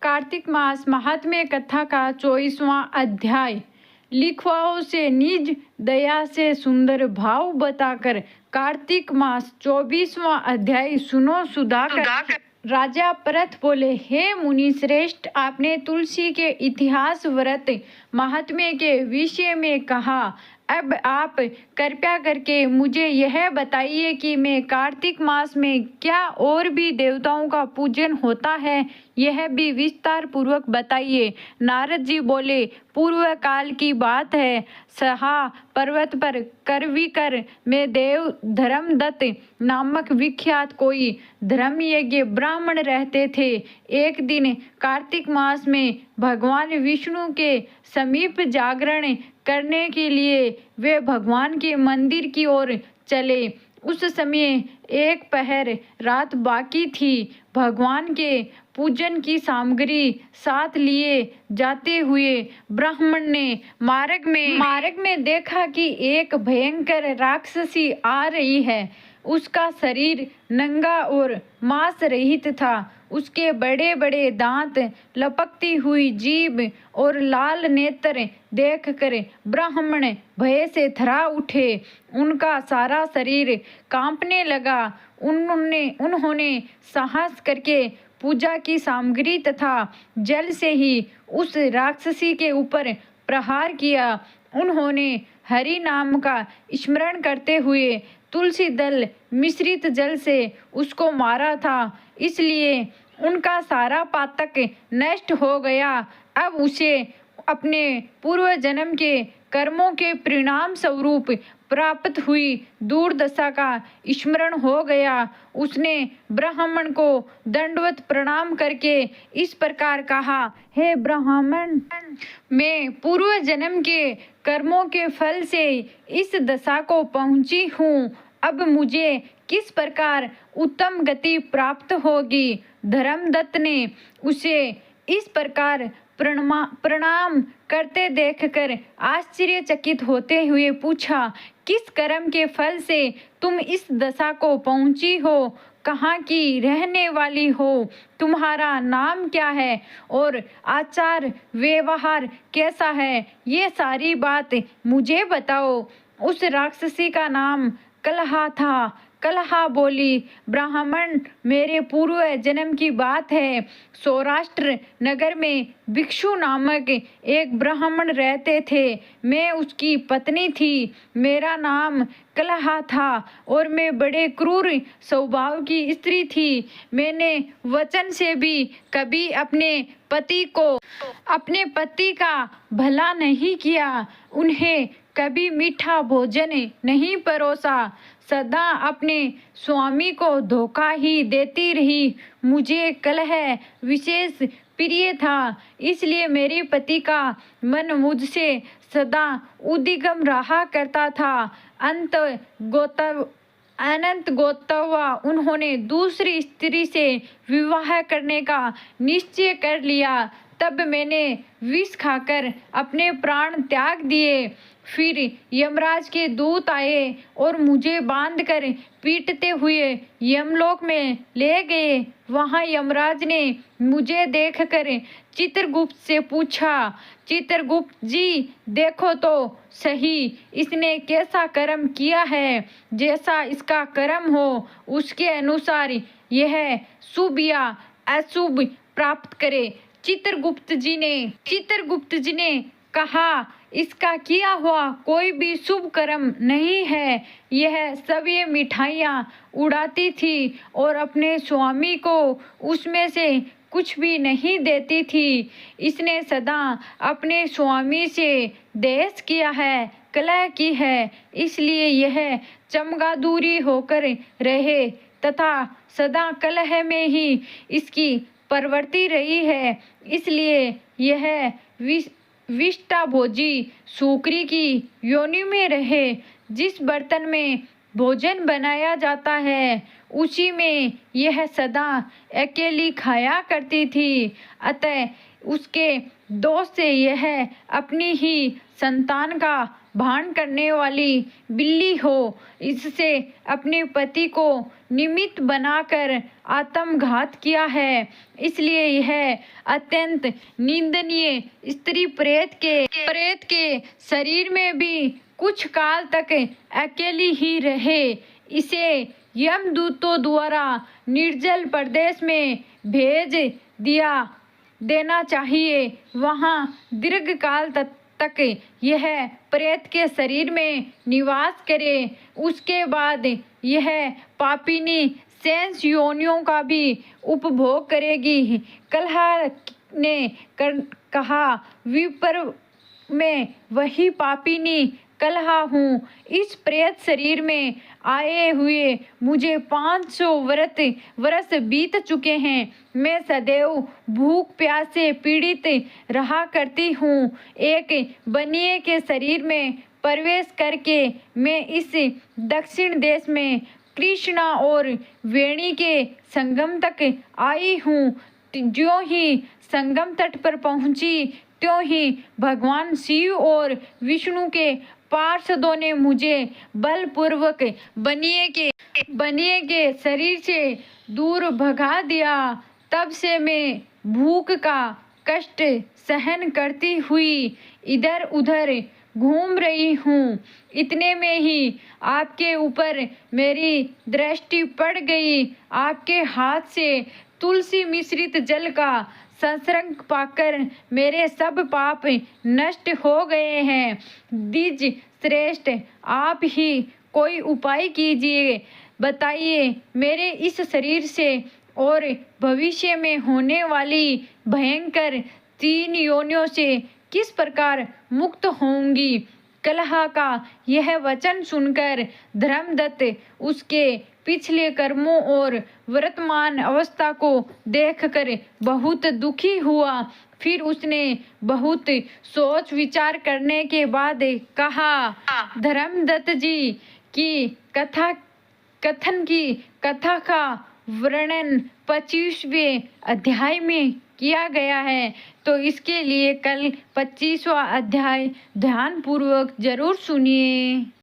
कार्तिक मास महात्म्य कथा का 24वां अध्याय। लिखवाओं से निज दया से सुंदर भाव बताकर कार्तिक मास 24वां अध्याय सुनो सुधाकर। राजा परथ बोले, हे मुनि श्रेष्ठ, आपने तुलसी के इतिहास व्रत महात्म्य के विषय में कहा। अब आप कृपया करके मुझे यह बताइए कि मैं कार्तिक मास में क्या और भी देवताओं का पूजन होता है, यह भी विस्तार पूर्वक बताइए। नारद जी बोले, पूर्व काल की बात है। सहा पर्वत पर करविकर में देव धर्मदत्त नामक विख्यात कोई धर्मयज्ञ ब्राह्मण रहते थे। एक दिन कार्तिक मास में भगवान विष्णु के समीप जागरण करने के लिए वे भगवान के मंदिर की ओर चले। उस समय एक पहर रात बाकी थी। भगवान के पूजन की सामग्री साथ लिए जाते हुए ब्राह्मण ने मार्ग में देखा कि एक भयंकर राक्षसी आ रही है। उसका शरीर नंगा और मांस रहित था। उसके बड़े बड़े दांत, लपकती हुई जीभ और लाल नेत्र देखकर ब्राह्मण भय से थर्रा उठे। उनका सारा शरीर कांपने लगा। उन्होंने साहस करके पूजा की सामग्री तथा जल से ही उस राक्षसी के ऊपर प्रहार किया। उन्होंने हरि नाम का स्मरण करते हुए तुलसी दल मिश्रित जल से उसको मारा था, इसलिए उनका सारा पातक नष्ट हो गया। अब उसे अपने पूर्व जन्म के कर्मों के परिणाम स्वरूप प्राप्त हुई दुर्दशा का स्मरण हो गया। उसने ब्राह्मण को दंडवत प्रणाम करके इस प्रकार कहा, हे ब्राह्मण, मैं पूर्व जन्म के कर्मों के फल से इस दशा को पहुंची हूँ। अब मुझे किस प्रकार उत्तम गति प्राप्त होगी? धर्मदत्त ने उसे इस प्रकार प्रणाम करते देखकर आश्चर्यचकित होते हुए पूछा, किस कर्म के फल से तुम इस दशा को पहुंची हो? कहाँ की रहने वाली हो? तुम्हारा नाम क्या है और आचार व्यवहार कैसा है? ये सारी बात मुझे बताओ। उस राक्षसी का नाम कलहा था। कलहा बोली, ब्राह्मण, मेरे पूर्व जन्म की बात है। सौराष्ट्र नगर में भिक्षु नामक एक ब्राह्मण रहते थे। मैं उसकी पत्नी थी। मेरा नाम कलहा था और मैं बड़े क्रूर स्वभाव की स्त्री थी। मैंने वचन से भी कभी अपने पति का भला नहीं किया। उन्हें कभी मीठा भोजन नहीं परोसा। सदा अपने स्वामी को धोखा ही देती रही। मुझे कलह विशेष प्रिय था, इसलिए मेरे पति का मन मुझसे सदा उद्विग्न रहा करता था। अनंत गोत्वा उन्होंने दूसरी स्त्री से विवाह करने का निश्चय कर लिया। तब मैंने विष खाकर अपने प्राण त्याग दिए। फिर यमराज के दूत आए और मुझे बांधकर पीटते हुए यमलोक में ले गए। वहां यमराज ने मुझे देखकर चित्रगुप्त से पूछा, चित्रगुप्त जी, देखो तो सही, इसने कैसा कर्म किया है। जैसा इसका कर्म हो उसके अनुसार यह शुभ या अशुभ प्राप्त करे। चित्रगुप्त जी ने कहा, इसका किया हुआ कोई भी शुभ कर्म नहीं है। यह सब ये मिठाइयाँ उड़ाती थी और अपने स्वामी को उसमें से कुछ भी नहीं देती थी। इसने सदा अपने स्वामी से द्वेष किया है, कलह की है, इसलिए यह चमगादुरी होकर रहे तथा सदा कलह में ही इसकी प्रवृत्ति रही है। इसलिए यह विष्टा भोजी सूकरी की योनि में रहे। जिस बर्तन में भोजन बनाया जाता है उसी में यह सदा अकेली खाया करती थी। अतः उसके दोष से यह अपनी ही संतान का भान करने वाली बिल्ली हो, इससे अपने पति को निमित्त बनाकर आत्मघात किया है। इसलिए यह अत्यंत निंदनीय स्त्री प्रेत के शरीर में भी कुछ काल तक अकेली ही रहे। इसे यमदूतों द्वारा निर्जल प्रदेश में भेज देना चाहिए। वहाँ दीर्घ काल तक यह प्रेत के शरीर में निवास करे। उसके बाद यह पापिनी शेष योनियों का भी उपभोग करेगी। कलह ने कहा, विप्र मैं वही पापिनी कलहा हूँ। इस प्रेत शरीर में आए हुए मुझे 500 वर्ष बीत चुके हैं। मैं सदैव भूख प्यास से पीड़ित रहा करती हूँ। एक बनिए के शरीर में प्रवेश करके मैं इस दक्षिण देश में कृष्णा और वेणी के संगम तक आई हूँ। ज्यों ही संगम तट पर पहुँची त्यों ही भगवान शिव और विष्णु के पार्षदों ने मुझे बलपूर्वक बनिए के शरीर से दूर भगा दिया। तब से मैं भूख का कष्ट सहन करती हुई इधर उधर घूम रही हूँ। इतने में ही आपके ऊपर मेरी दृष्टि पड़ गई। आपके हाथ से तुलसी मिश्रित जल का संसर्ग पाकर मेरे सब पाप नष्ट हो गए हैं। द्विज श्रेष्ठ, आप ही कोई उपाय कीजिए, बताइए मेरे इस शरीर से और भविष्य में होने वाली भयंकर 3 योनियों से किस प्रकार मुक्त होंगी। कलह का यह वचन सुनकर धर्मदत्त उसके पिछले कर्मों और वर्तमान अवस्था को देखकर बहुत दुखी हुआ। फिर उसने बहुत सोच विचार करने के बाद कहा, धर्मदत्त जी की कथा का वर्णन 25वें अध्याय में किया गया है, तो इसके लिए कल 25वां अध्याय ध्यानपूर्वक जरूर सुनिए।